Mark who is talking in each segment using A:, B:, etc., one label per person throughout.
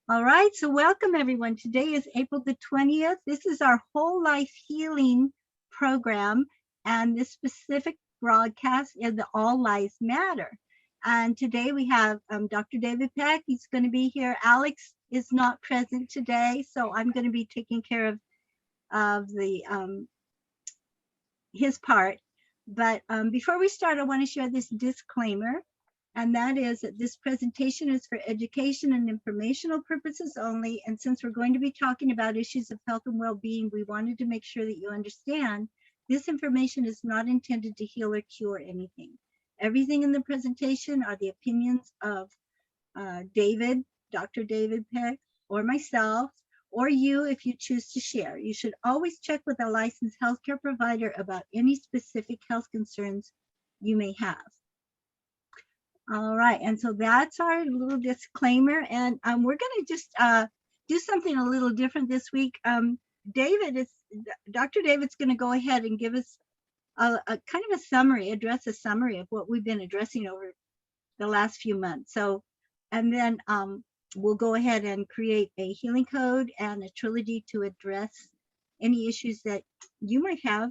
A: All right, so welcome everyone. Today is April the 20th. This is our whole life healing program, and this specific broadcast is the All Lives Matter. And today we have Dr. David Peck. He's going to be here. Alex is not present today, so I'm going to be taking care of the his part. But before we start, I want to share this disclaimer, and that is that this presentation is for education and informational purposes only. And since we're going to be talking about issues of health and well-being, we wanted to make sure that you understand this information is not intended to heal or cure anything. Everything in the presentation are the opinions of David, Dr. David Peck, or myself, or you if you choose to share. You should always check with a licensed healthcare provider about any specific health concerns you may have. All right, and so that's our little disclaimer, and we're going to just do something a little different this week. Dr. David's going to go ahead and give us a kind of a summary, address a summary of what we've been addressing over the last few months. So, and then we'll go ahead and create a healing code and a trilogy to address any issues that you might have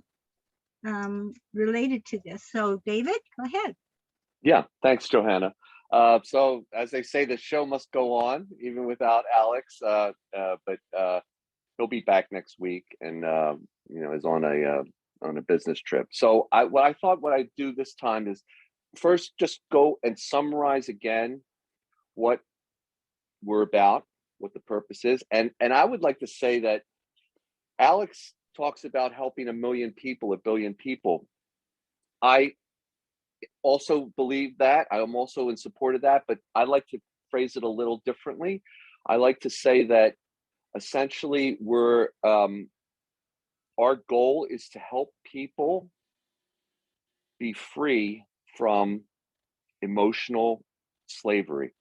A: related to this. So, David, go ahead.
B: Yeah, thanks, Johanna. So as they say, the show must go on even without Alex, but he'll be back next week and is on a business trip. So what I'd do this time is first just go and summarize again what we're about, what the purpose is. And I would like to say that Alex talks about helping 1 million people, 1 billion people. I also believe that. I'm also in support of that, but I like to phrase it a little differently. I like to say that essentially our goal is to help people be free from emotional slavery.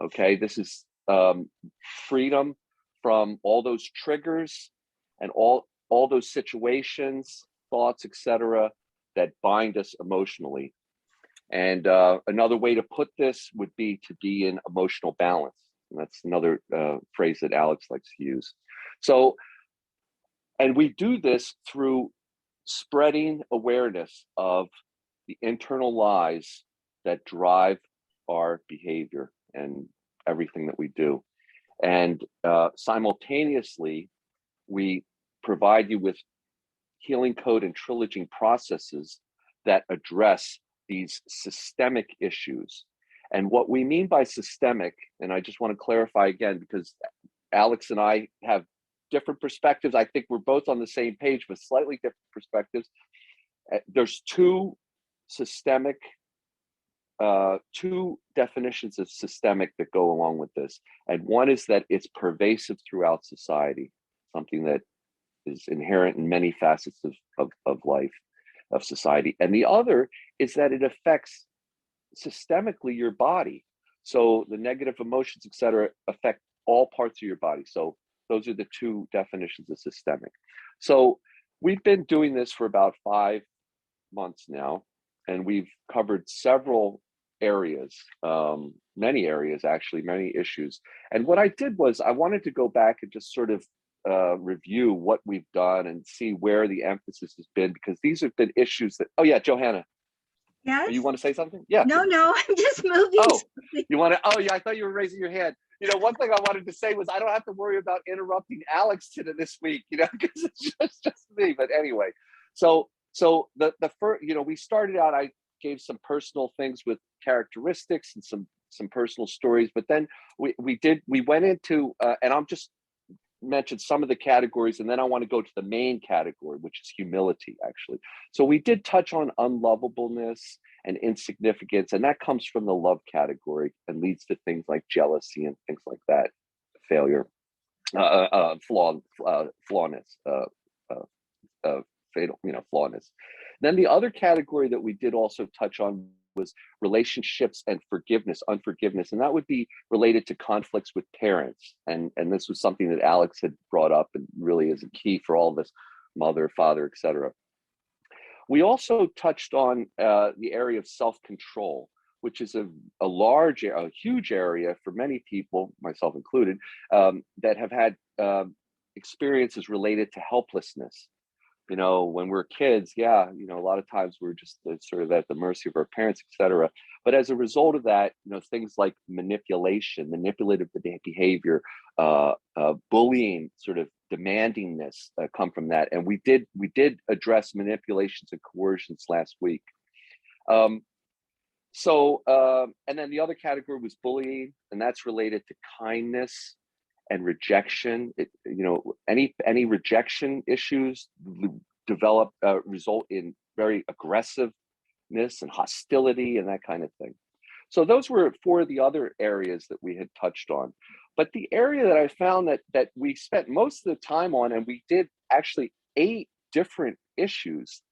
B: Okay, this is freedom from all those triggers and all those situations, thoughts, etc., that bind us emotionally. And another way to put this would be to be in emotional balance. And that's another phrase that Alex likes to use. So, and we do this through spreading awareness of the internal lies that drive our behavior and everything that we do. And simultaneously, we provide you with healing code and trilogy processes that address these systemic issues. And what we mean by systemic, and I just want to clarify again, because Alex and I have different perspectives. I think we're both on the same page with slightly different perspectives. There's two definitions of systemic that go along with this. And one is that it's pervasive throughout society, something that is inherent in many facets of life, of society. And the other is that it affects systemically your body. So the negative emotions, etc., affect all parts of your body. So those are the two definitions of systemic. So we've been doing this for about 5 months now, and we've covered several areas, many areas, actually, many issues. And what I did was I wanted to go back and just sort of review what we've done and see where the emphasis has been, because these have been issues that, oh yeah, Johanna.
A: Yes.
B: You want to say something? Yeah.
A: No, I'm just moving.
B: Oh, you want to, oh yeah, I thought you were raising your hand. One thing I wanted to say was I don't have to worry about interrupting Alex this week, because it's just me. But anyway, so the first, we started out, I gave some personal things with characteristics and some personal stories, but then we went into, and I'm just mentioned some of the categories, and then I want to go to the main category, which is humility, actually. So we did touch on unlovableness and insignificance, and that comes from the love category and leads to things like jealousy and things like that, failure, fatalness, fatal, flawness. Then the other category that we did also touch on was relationships and unforgiveness, and that would be related to conflicts with parents. And this was something that Alex had brought up and really is a key for all of us, mother, father, etc. We also touched on the area of self-control, which is a huge area for many people, myself included, that have had experiences related to helplessness. When we're kids, yeah, a lot of times we're just sort of at the mercy of our parents, etc. But as a result of that, things like manipulative behavior, bullying, sort of demandingness come from that. And we did address manipulations and coercions last week. And then the other category was bullying, and that's related to kindness and rejection. Any rejection issues result in very aggressiveness and hostility and that kind of thing. So those were 4 of the other areas that we had touched on. But the area that I found that we spent most of the time on, and we did actually 8 different issues,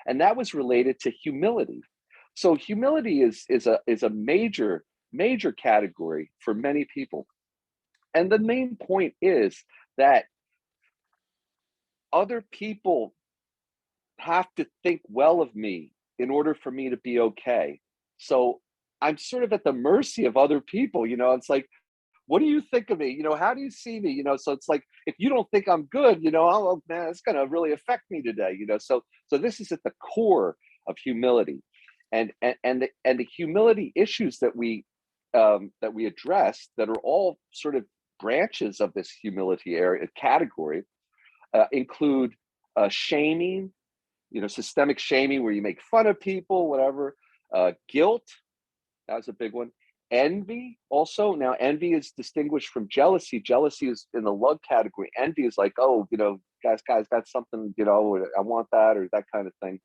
B: and that was related to humility. So humility is a major category for many people. And the main point is that other people have to think well of me in order for me to be okay. So I'm sort of at the mercy of other people. It's like, what do you think of me? How do you see me? So it's like, if you don't think I'm good, oh man, it's going to really affect me today. So this is at the core of humility, and the humility issues that we address, that are all sort of branches of this humility area category, include shaming, systemic shaming, where you make fun of people, whatever. Guilt, that was a big one. Envy, also. Now, envy is distinguished from jealousy. Jealousy is in the love category. Envy is like, oh, guys got something, I want that, or that kind of thing.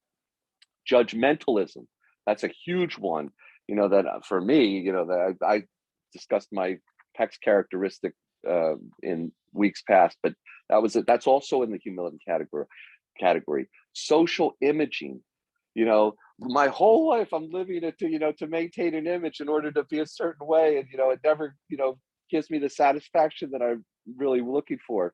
B: Judgmentalism, that's a huge one. That for me, that I discussed my PEC's characteristic in weeks past, but that's also in the humility category. Social imaging, my whole life I'm living it to maintain an image in order to be a certain way, and it never gives me the satisfaction that I'm really looking for.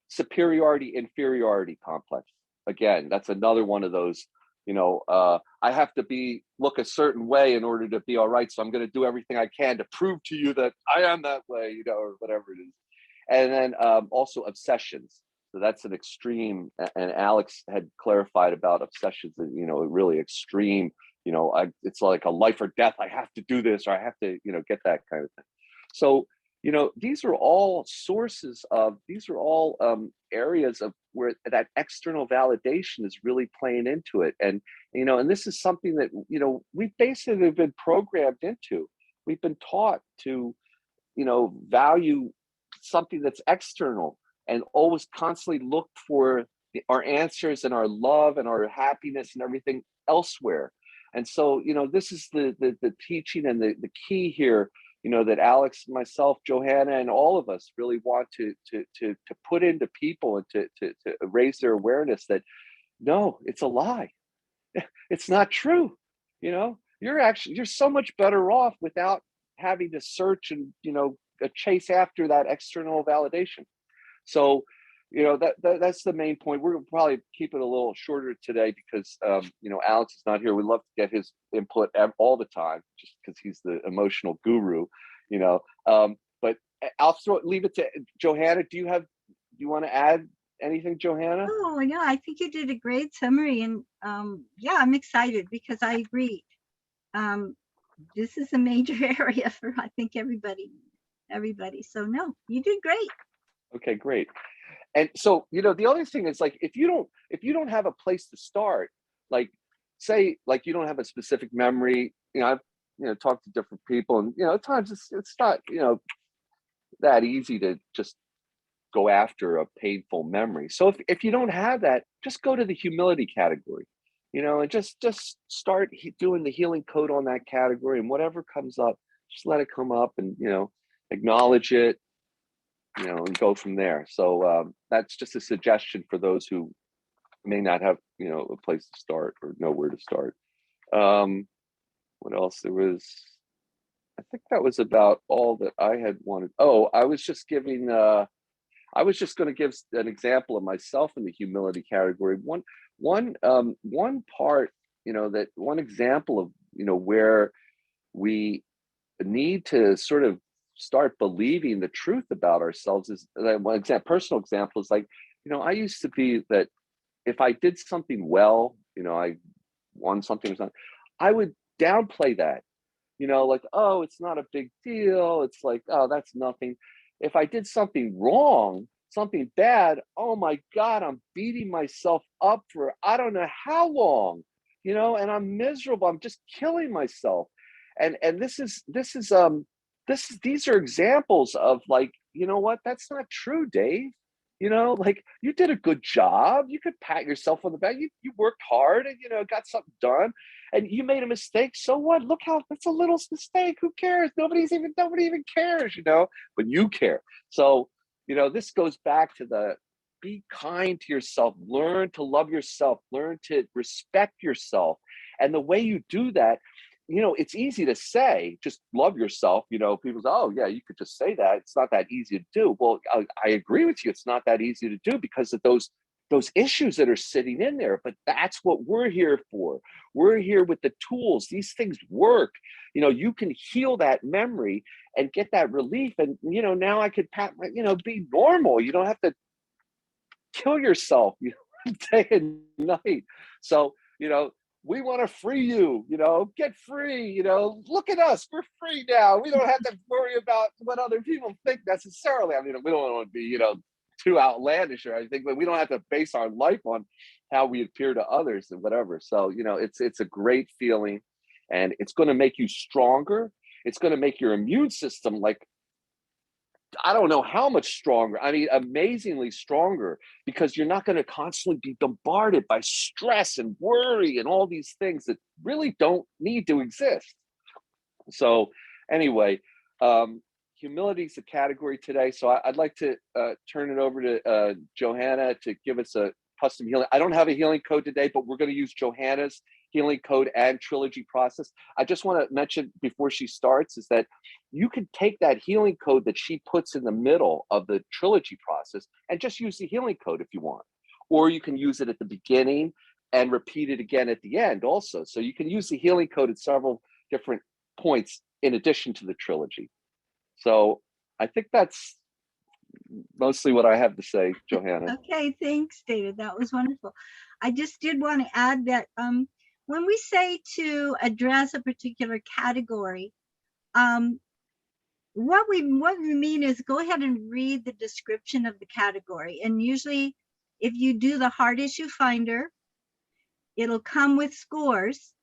B: Superiority inferiority complex, again, that's another one of those. I have to look a certain way in order to be all right, so I'm going to do everything I can to prove to you that I am that way, or whatever it is. And then also obsessions. So that's an extreme, and Alex had clarified about obsessions, really extreme, it's like a life or death, I have to do this, or I have to, get that kind of thing. So, these are all areas of where that external validation is really playing into it. And, and this is something that, we basically have been programmed into. We've been taught to, value something that's external, and always constantly look for our answers and our love and our happiness and everything elsewhere. And so, this is the teaching and the key here, that Alex, myself, Johanna, and all of us really want to put into people, and to raise their awareness that, no, it's a lie. It's not true. You're so much better off without having to search and, chase after that external validation. So, that's the main point. We're gonna probably keep it a little shorter today because, Alex is not here. We love to get his input all the time, just because he's the emotional guru, but I'll leave it to Johanna. Do you want to add anything, Johanna?
A: Oh, yeah, I think you did a great summary, and yeah, I'm excited because I agree. This is a major area for, I think, everybody. So no, you did great.
B: Okay, great. And so, the other thing is, like, if you don't have a place to start, like, say, like, you don't have a specific memory, I've, talked to different people, and, at times it's not, that easy to just go after a painful memory. So if you don't have that, just go to the humility category, and just start doing the healing code on that category, and whatever comes up, just let it come up, and, acknowledge it, and go from there. So that's just a suggestion for those who may not have, a place to start or know where to start. What else? I think that was about all that I had wanted. Oh, I was just going to give an example of myself in the humility category. One part, that one example of where we need to sort of start believing the truth about ourselves. Is one example, personal example is like, I used to be that if I did something well, I won something or something, I would downplay that, like, oh, it's not a big deal. It's like, oh, that's nothing. If I did something wrong, something bad, oh my God, I'm beating myself up for I don't know how long, and I'm miserable. I'm just killing myself. And these are examples of like, what? That's not true, Dave. Like you did a good job. You could pat yourself on the back. You worked hard and got something done. And you made a mistake. So what? Look how that's a little mistake. Who cares? Nobody even cares, but you care. So, this goes back to the be kind to yourself, learn to love yourself, learn to respect yourself. And the way you do that, it's easy to say, just love yourself. People say, oh, yeah, you could just say that. It's not that easy to do. Well, I agree with you. It's not that easy to do because of those issues that are sitting in there. But that's what we're here for. We're here with the tools. These things work. You can heal that memory and get that relief. And, now I could be normal. You don't have to kill yourself, day and night. So, we want to free you, get free, look at us, we're free now. We don't have to worry about what other people think necessarily. I mean, we don't want to be, too outlandish or anything, but we don't have to base our life on how we appear to others and whatever. So, it's a great feeling and it's going to make you stronger. It's going to make your immune system like, I don't know how much stronger. I mean, amazingly stronger because you're not going to constantly be bombarded by stress and worry and all these things that really don't need to exist. So anyway, humility is a category today. So I'd like to turn it over to Johanna to give us a custom healing. I don't have a healing code today, but we're going to use Johanna's healing code and trilogy process. I just want to mention before she starts is that you can take that healing code that she puts in the middle of the trilogy process and just use the healing code if you want. Or you can use it at the beginning and repeat it again at the end also. So you can use the healing code at several different points in addition to the trilogy. So I think that's mostly what I have to say, Johanna.
A: Okay, thanks, David. That was wonderful. I just did want to add that when we say to address a particular category, what we mean is go ahead and read the description of the category. And usually if you do the hard issue finder, it'll come with scores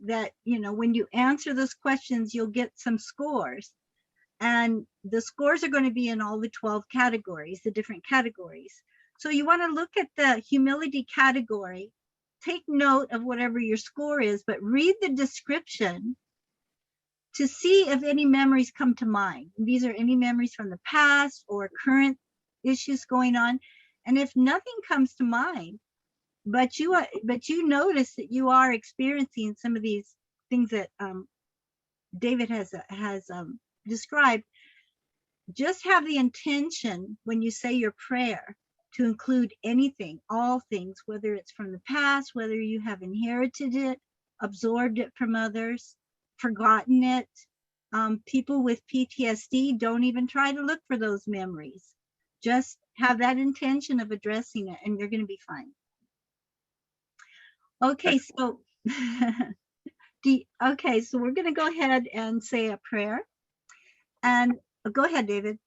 A: that, when you answer those questions, you'll get some scores. And the scores are going to be in all the 12 categories, the different categories. So you want to look at the humility category, take note of whatever your score is, but read the description to see if any memories come to mind. These are any memories from the past or current issues going on. And if nothing comes to mind, but you notice that you are experiencing some of these things that David has described, just have the intention when you say your prayer to include anything, all things, whether it's from the past, whether you have inherited it, absorbed it from others, forgotten it. People with PTSD don't even try to look for those memories. Just have that intention of addressing it and you're going to be fine. Okay, so so we're going to go ahead and say a prayer. And go ahead, David.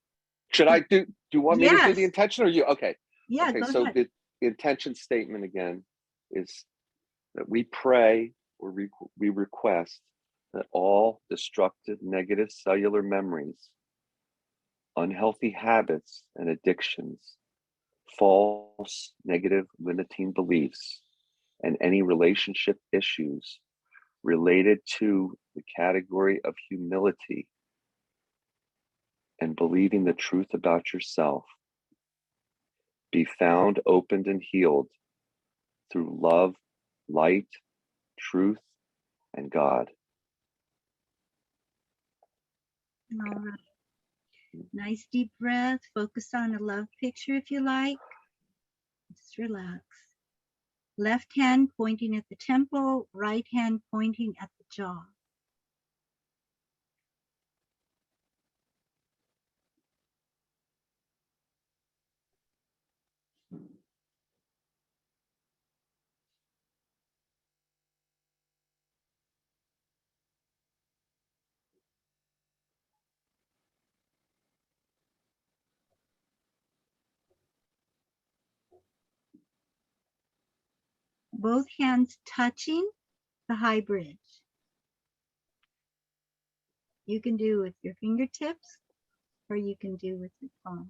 B: Should I do you want me to do the
A: Yes.
B: intention or you? Okay.
A: Yeah,
B: Okay,
A: go
B: so
A: ahead.
B: the intention statement again is that we pray or we request that all destructive negative cellular memories, unhealthy habits and addictions, false negative limiting beliefs, and any relationship issues related to the category of humility and believing the truth about yourself be found, opened, and healed through love, light, truth, and God.
A: All right. Nice deep breath. Focus on a love picture if you like. Just relax. Left hand pointing at the temple, right hand pointing at the jaw. both hands touching the high bridge. You can do with your fingertips or you can do with your palms.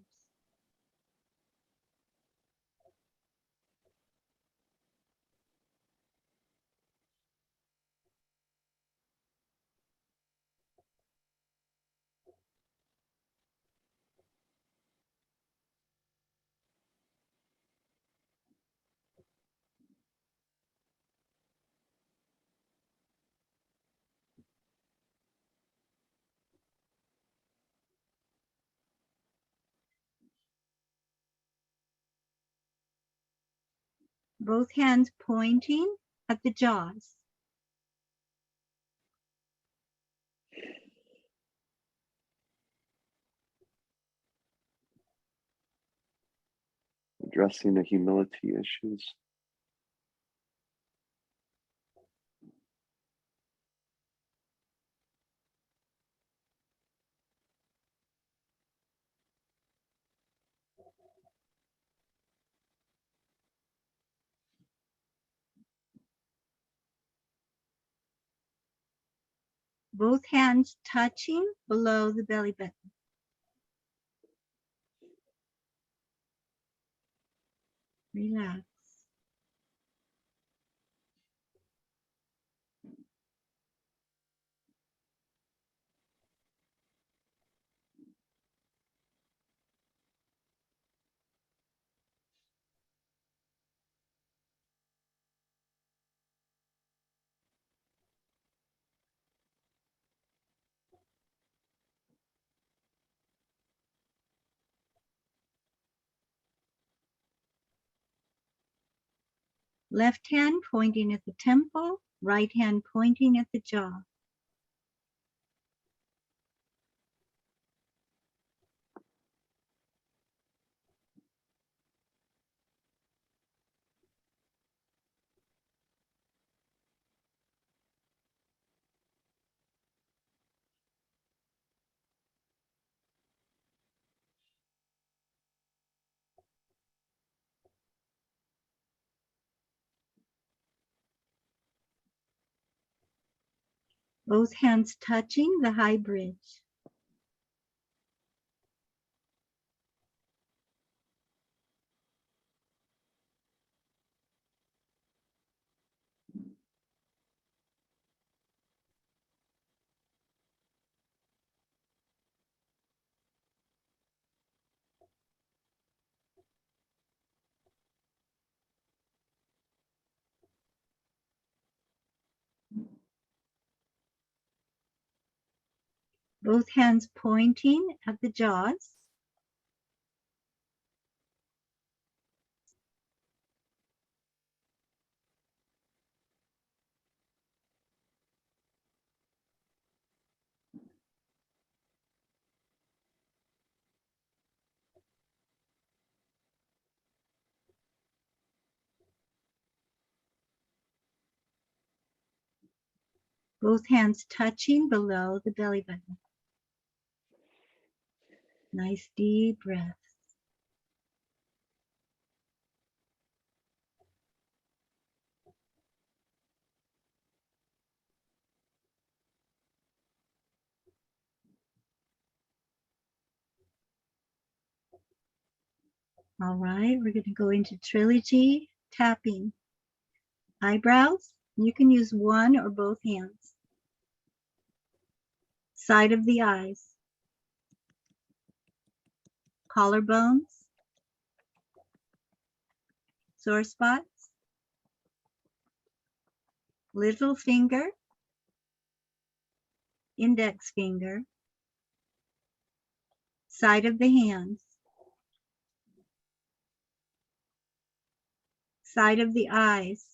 A: Both hands pointing at the jaws.
B: Addressing the humility issues. Both hands touching below the belly button. Relax. Left hand pointing at the temple, right hand pointing at the jaw. Both hands touching the high bridge. Both hands pointing at the jaws. Both hands touching below the belly button. Nice deep breath. All right, we're going to go into trilogy tapping. Eyebrows, you can use one or both hands. Side of the eyes. Collarbones. Sore spots. Little finger. Index finger. Side of the hands. Side of the eyes.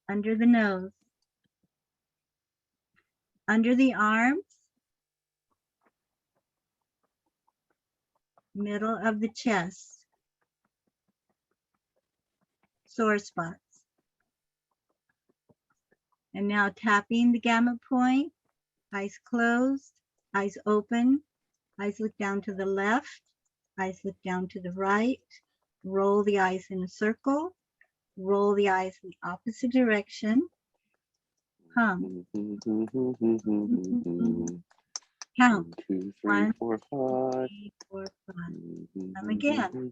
B: Under the nose. Under the arms. Middle of the chest. Sore spots. And now tapping the gamut point. Eyes closed, eyes open, eyes look down to the left, eyes look down to the right, roll the eyes in a circle,
A: Roll the eyes in the opposite direction. Hum. Count.
B: 1, 2, 3,
A: 1,
B: 4, 5.
A: 2, 3, 4, 5. Hum again.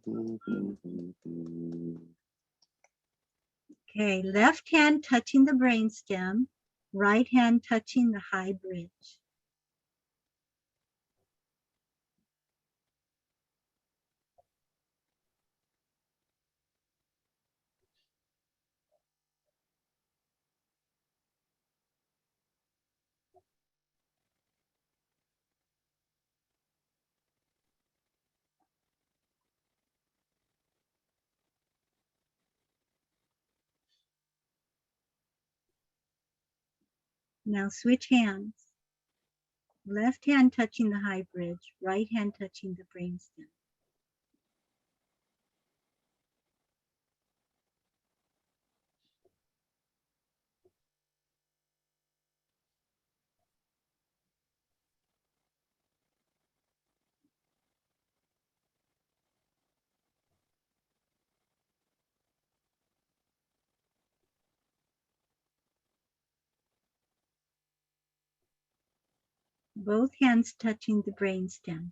A: Okay, left hand touching the brainstem, right hand touching the high bridge. Now switch hands. Left hand touching the high bridge, right hand touching the brainstem. Both hands touching the brainstem.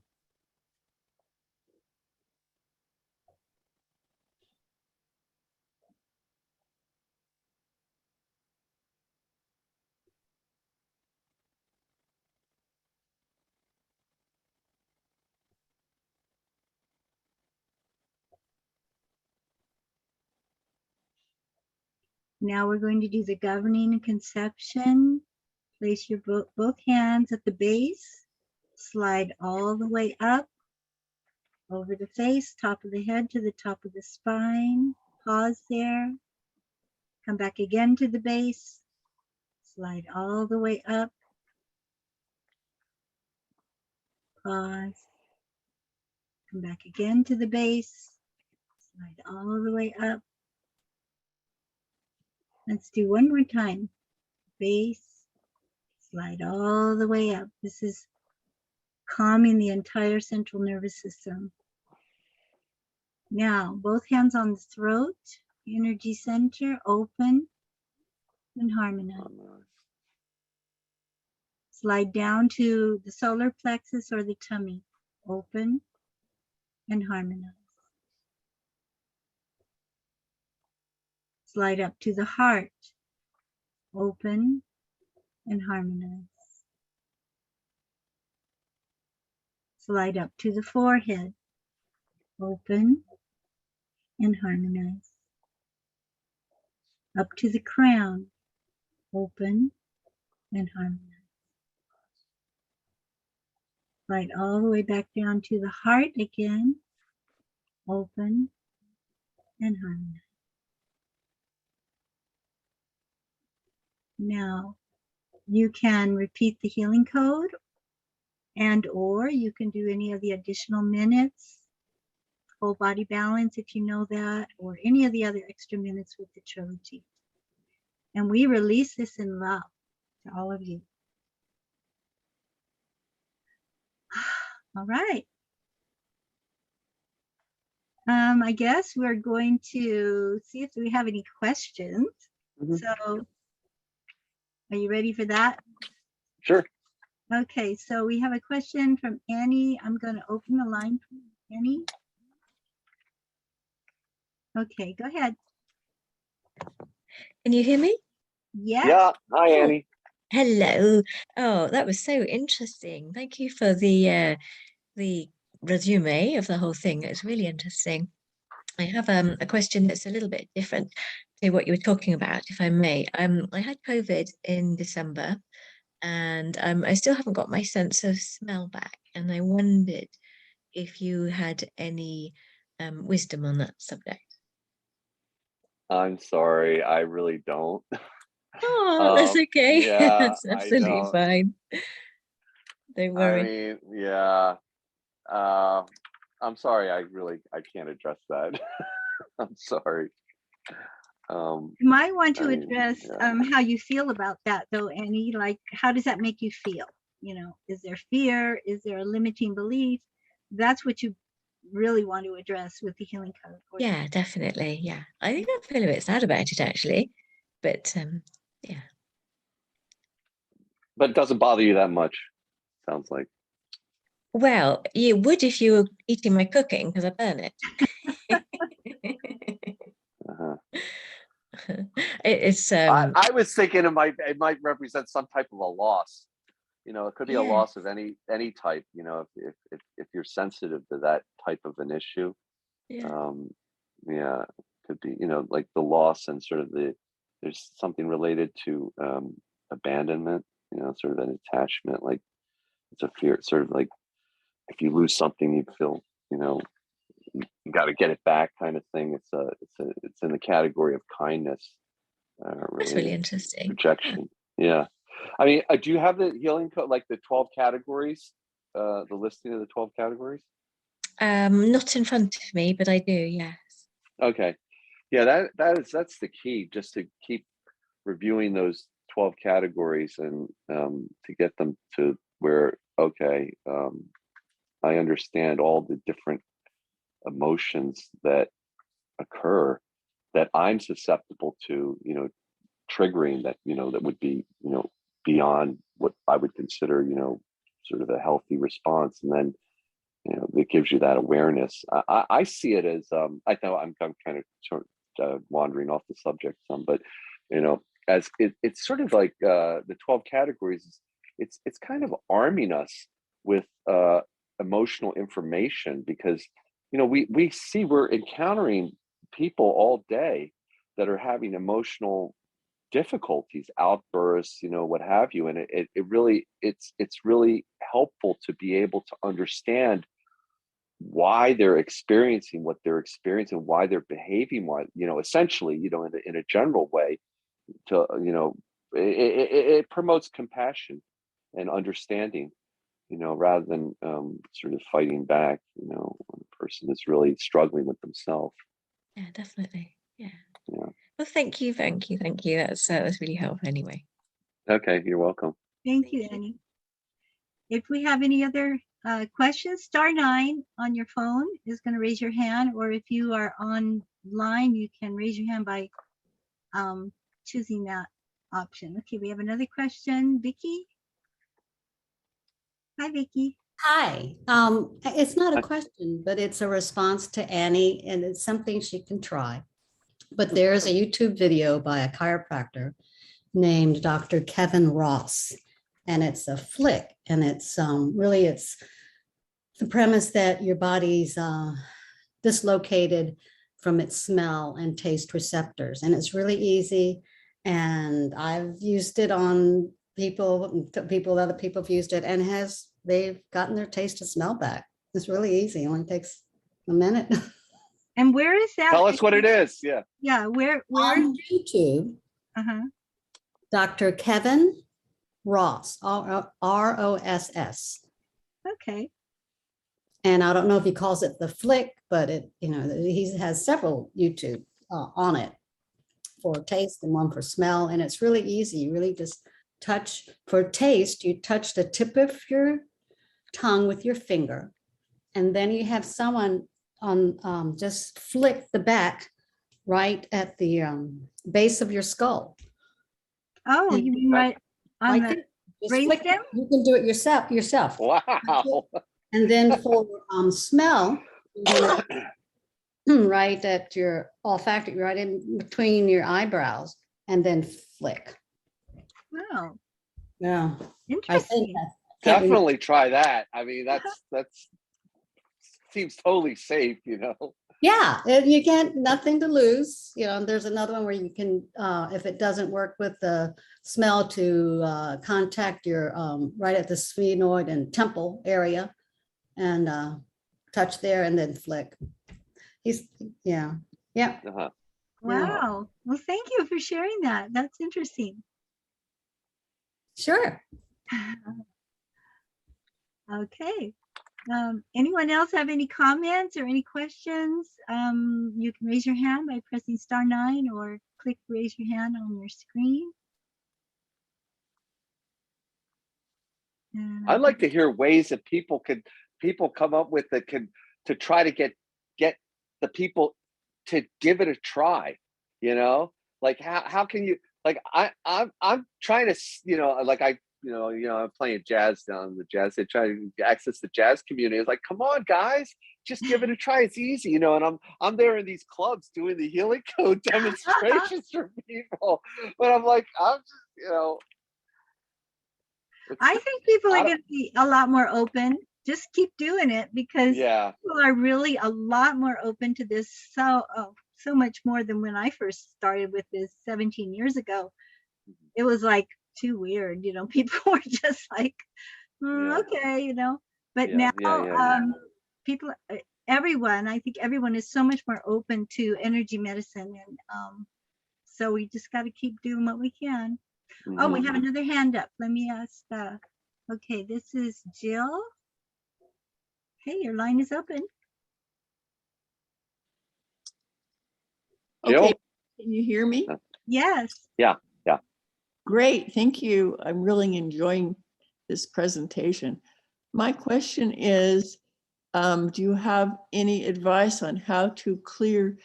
A: Now we're going to do the governing and conception. Place your both hands at the base. Slide all the way up over the face, top of the head to the top of the spine. Pause there. Come back again to the base. Slide all the way up. Pause. Come back again to the base. Slide all the way up. Let's do one more time. Base. Slide all the way up. This is calming the entire central nervous system. Now, both hands on the throat, energy center, open and harmonize. Slide down to the solar plexus or the tummy, open and harmonize. Slide up to the heart, open and harmonize. Slide up to the forehead, open and harmonize. Up to the crown, open and harmonize. Slide all the way back down to the heart again, open and harmonize. Now, you can repeat the healing code and or you can do any of the additional minutes, whole body balance if you know that, or any of the other extra minutes with the trilogy. And we release this in love to all of you. All right. I guess we're going to see if we have any questions. So, are you ready for that?
B: Sure.
A: Okay, so we have a question from Annie. I'm going to open the line for Annie. Okay, go ahead.
C: Can you hear me?
A: Yes.
B: Yeah. Hi, Annie.
C: Hello. Oh, that was so interesting. Thank you for the resume of the whole thing. It's really interesting. I have a question that's a little bit different to what you were talking about, if I may. I had COVID in December, and I still haven't got my sense of smell back. And I wondered if you had any wisdom on that subject.
B: I'm sorry. I really don't.
C: Oh, that's okay.
B: Yeah,
C: That's absolutely fine. Don't worry.
B: I mean, yeah. I'm sorry. I can't address that. I'm sorry.
A: You might want to address how you feel about that, though, Annie. Like, how does that make you feel? You know, is there fear? Is there a limiting belief? That's what you really want to address with the healing code.
C: Yeah, definitely. Yeah. I think I feel a bit sad about it actually. But yeah.
B: But it doesn't bother you that much, sounds like.
C: Well, you would if you were eating my cooking because I burn it.
B: Uh-huh.
C: It's
B: I was thinking it might represent some type of a loss. You know, it could be a loss of any type. You know, if you're sensitive to that type of an issue,
C: yeah.
B: yeah, it could be. You know, like the loss and sort of there's something related to abandonment. You know, sort of an attachment. Like it's a fear. Sort of like if you lose something, you feel, you know, you got to get it back, kind of thing. It's in the category of kindness.
C: That's really
B: Related
C: interesting.
B: projection. Yeah. I mean, do you have the healing code, like the 12 categories, the listing of the 12 categories?
C: Not in front of me, but I do, yes.
B: Okay. Yeah, that's the key, just to keep reviewing those 12 categories and to get them to where, okay, I understand all the different emotions that occur that I'm susceptible to, you know, triggering, that, you know, that would be, you know, beyond what I would consider, you know, sort of a healthy response. And then, you know, it gives you that awareness. I see it as I know I'm kind of sort of wandering off the subject some, but you know, as it's sort of like the 12 categories. It's kind of arming us with emotional information, because you know we're encountering people all day that are having emotional difficulties, outbursts, you know, what have you. And it really, it's really helpful to be able to understand why they're experiencing what they're experiencing, why they're behaving, why, you know, essentially, you know, in a general way, to, you know, it promotes compassion and understanding, you know, rather than sort of fighting back, you know, when a person is really struggling with themselves.
C: Yeah, definitely. Yeah.
B: Yeah.
C: Well, thank you. That's really helpful anyway.
B: Okay, you're welcome.
A: Thank you, Annie. If we have any other questions, *9 on your phone is going to raise your hand, or if you are online, you can raise your hand by choosing that option. Okay, we have another question. Vicky? Hi, Vicky.
D: Hi. It's not a question, but it's a response to Annie, and it's something she can try. But there's a YouTube video by a chiropractor named Dr. Kevin Ross, and it's a flick, and it's really, it's the premise that your body's dislocated from its smell and taste receptors, and it's really easy. And I've used it on people, other people have used it, and they've gotten their taste and smell back. It's really easy. It only takes a minute.
A: And where is that?
B: Tell us what it is. Yeah.
A: Yeah, where?
D: On YouTube,
A: Uh-huh.
D: Dr. Kevin Ross, ROSS.
A: Okay.
D: And I don't know if he calls it the flick, but it, you know, he has several YouTube on it for taste and one for smell. And it's really easy. You really just touch. For taste, you touch the tip of your tongue with your finger. And then you have someone on just flick the back right at the base of your skull.
A: Oh, you mean right on the
D: Just flick it.
A: brainstem?
D: You can do it yourself.
B: Wow.
D: And then for smell, right at your olfactory, right in between your eyebrows, and then flick.
A: Wow,
D: Yeah, I think
A: interesting.
B: Definitely try that. I mean, that's seems totally safe, you know.
D: Yeah, you can't, nothing to lose. You know, and there's another one where you can, if it doesn't work with the smell, to contact your right at the sphenoid and temple area, and touch there and then flick. Yeah.
B: Uh-huh.
A: Wow. Well, thank you for sharing that. That's interesting.
D: Sure.
A: Okay. Anyone else have any comments or any questions? You can raise your hand by pressing *9 or click raise your hand on your screen.
B: I'd like to hear ways that people come up with that can to try to get the people to give it a try, you know? Like how can you, like I'm trying to, you know, like I'm playing jazz down the jazz. They try to access the jazz community. It's like, come on, guys, just give it a try. It's easy, you know. And I'm there in these clubs doing the healing code demonstrations for people. But I'm like, I'm just, you know.
A: I think people are going to be a lot more open. Just keep doing it, because people are really a lot more open to this. So much more than when I first started with this 17 years ago. It was like too weird, you know. People were just like, okay, you know. But now, people, everyone, I think everyone is so much more open to energy medicine, and so we just got to keep doing what we can. Oh, we have another hand up. Let me ask. Okay, this is Jill. Hey, your line is open.
B: Jill?
E: Okay, can you hear me?
A: Yes.
B: Yeah.
E: Great, thank you. I'm really enjoying this presentation. My question is, do you have any advice on how to clear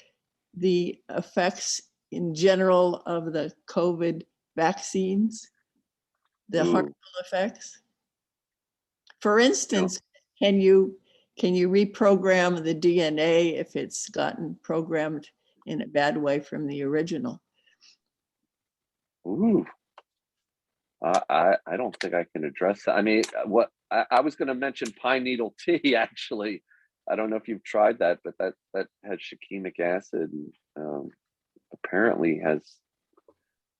E: the effects in general of the COVID vaccines, the harmful effects? For instance, can you reprogram the DNA if it's gotten programmed in a bad way from the original?
B: Ooh. I don't think I can address that. I mean, what I was going to mention pine needle tea, actually. I don't know if you've tried that, but that has shikimic acid and apparently has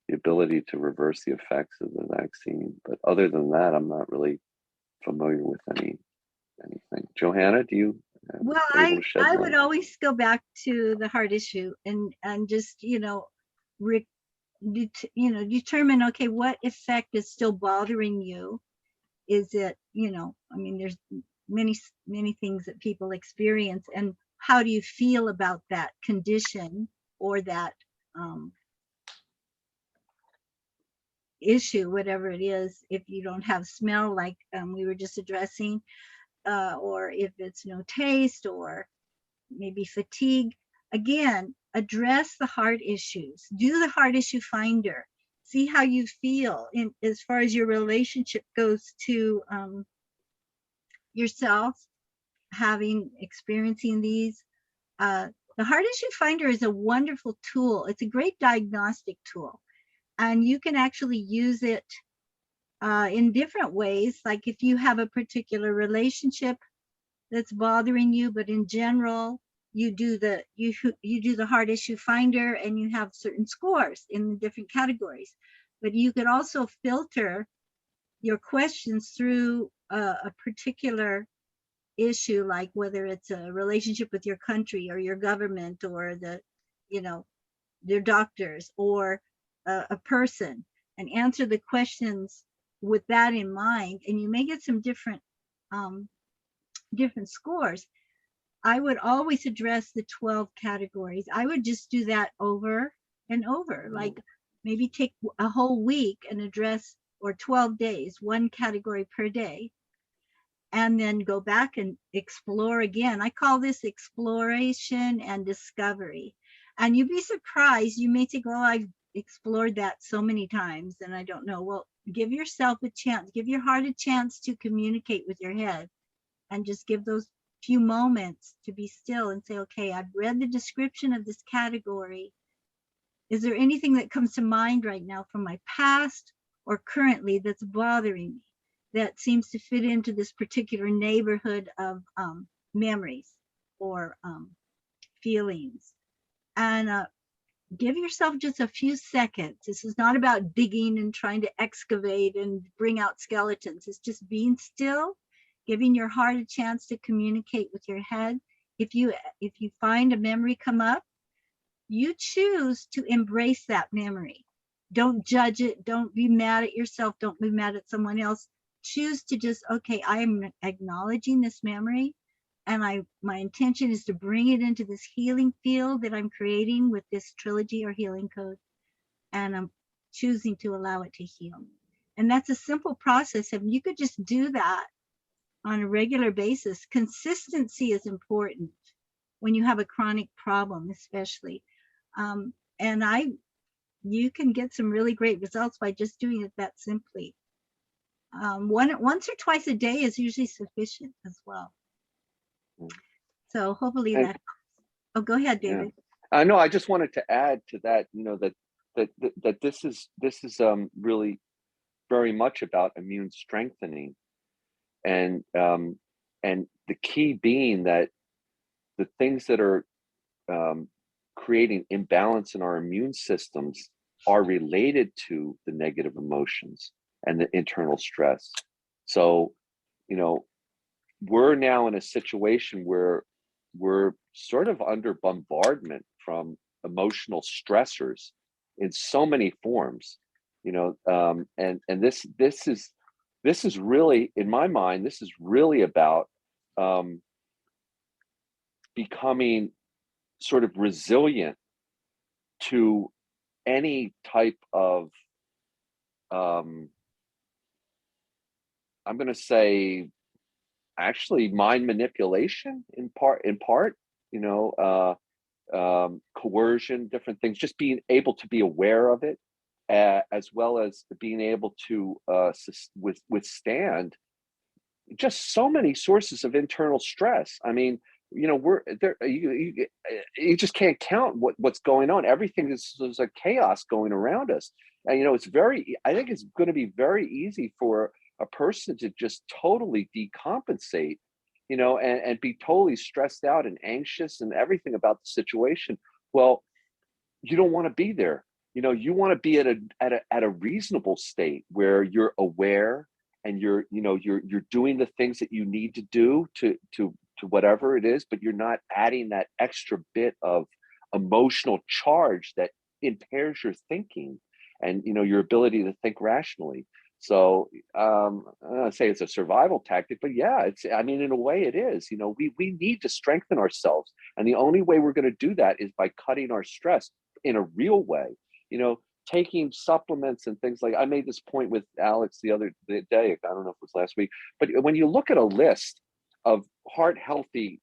B: the ability to reverse the effects of the vaccine. But other than that, I'm not really familiar with anything. Johanna, do you?
A: Well, I would always go back to the heart issue and just, you know, determine, okay, what effect is still bothering you? Is it, you know, I mean, there's many things that people experience, and how do you feel about that condition or that issue, whatever it is. If you don't have smell, like we were just addressing, or if it's no taste, or maybe fatigue, again, address the heart issues. Do the heart issue finder. See how you feel in as far as your relationship goes to yourself, experiencing these. The heart issue finder is a wonderful tool. It's a great diagnostic tool, and you can actually use it in different ways. Like if you have a particular relationship that's bothering you, but in general, you do the heart issue finder, and you have certain scores in the different categories. But you could also filter your questions through a particular issue, like whether it's a relationship with your country or your government or your doctors or a person, and answer the questions with that in mind, and you may get some different scores. I would always address the 12 categories. I would just do that over and over, like maybe take a whole week and address, or 12 days, one category per day, and then go back and explore again. I call this exploration and discovery. And you'd be surprised. You may think, well, I've explored that so many times and I don't know. Well, give yourself a chance, give your heart a chance to communicate with your head, and just give those few moments to be still and say, okay, I've read the description of this category. Is there anything that comes to mind right now from my past or currently that's bothering me, that seems to fit into this particular neighborhood of memories or feelings? And give yourself just a few seconds. This is not about digging and trying to excavate and bring out skeletons. It's just being still, giving your heart a chance to communicate with your head. If you find a memory come up, you choose to embrace that memory. Don't judge it. Don't be mad at yourself. Don't be mad at someone else. Choose to just, okay, I am acknowledging this memory, and my intention is to bring it into this healing field that I'm creating with this trilogy or healing code, and I'm choosing to allow it to heal. And that's a simple process. If you could just do that on a regular basis. Consistency is important when you have a chronic problem, especially. And you can get some really great results by just doing it that simply. Once or twice a day is usually sufficient as well. So hopefully
B: And-
A: that helps. Oh, go ahead,
B: Yeah.
A: David.
B: No, I just wanted to add to that, that this is really very much about immune strengthening, and the key being that the things that are creating imbalance in our immune systems are related to the negative emotions and the internal stress. So, we're now in a situation where we're sort of under bombardment from emotional stressors in so many forms, and this is really, in my mind, this is really about becoming sort of resilient to any type of I'm going to say actually mind manipulation in part, coercion, different things, just being able to be aware of it, as well as being able to withstand just so many sources of internal stress. I mean, we're there. You just can't count what's going on. Everything is a chaos going around us, and I think it's going to be very easy for a person to just totally decompensate, and be totally stressed out and anxious and everything about the situation. Well, you don't want to be there. You want to be at a reasonable state where you're aware and you're doing the things that you need to do to whatever it is, but you're not adding that extra bit of emotional charge that impairs your thinking and your ability to think rationally. So I'm not say it's a survival tactic, but yeah, in a way it is. We need to strengthen ourselves, and the only way we're going to do that is by cutting our stress in a real way. Taking supplements and things like, I made this point with Alex the other day, I don't know if it was last week, but when you look at a list of heart healthy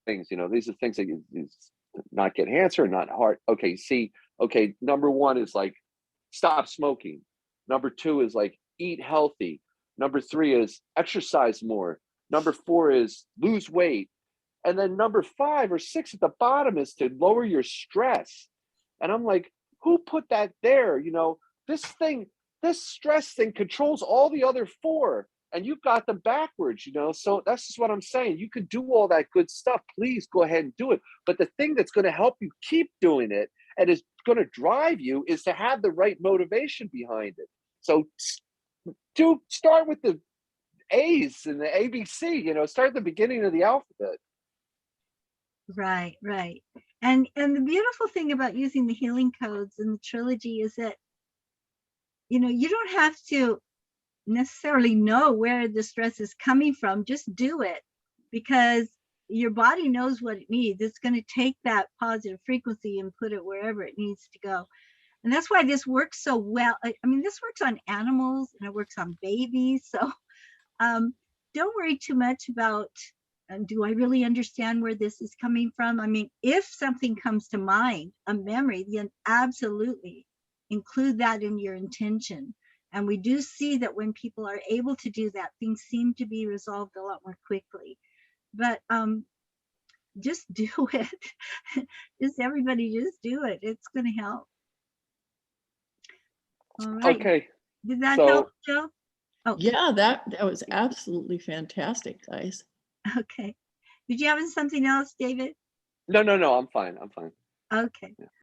B: things, these are things that you not get cancer, not heart. Okay, number one is like stop smoking. Number two is like eat healthy. Number three is exercise more. Number four is lose weight. And then number 5 or 6 at the bottom is to lower your stress. And I'm like, who put that there? This stress thing controls all the other 4, and you've got them backwards, So that's just what I'm saying. You could do all that good stuff. Please go ahead and do it. But the thing that's going to help you keep doing it and is going to drive you is to have the right motivation behind it. So start with the A's and the ABC, start at the beginning of the alphabet.
A: Right. And the beautiful thing about using the healing codes in the trilogy is that, you don't have to necessarily know where the stress is coming from. Just do it, because your body knows what it needs. It's going to take that positive frequency and put it wherever it needs to go. And that's why this works so well. This works on animals and it works on babies. So don't worry too much about, do I really understand where this is coming from? If something comes to mind, a memory, then absolutely include that in your intention. And we do see that when people are able to do that, things seem to be resolved a lot more quickly. But just do it. Everybody just do it. It's going to help. All right.
B: Okay.
A: Did that
B: So-
A: help, Joe? Oh,
E: Yeah, that was absolutely fantastic, guys.
A: okay. Did you have something else, David?
B: No, I'm fine.
A: Okay.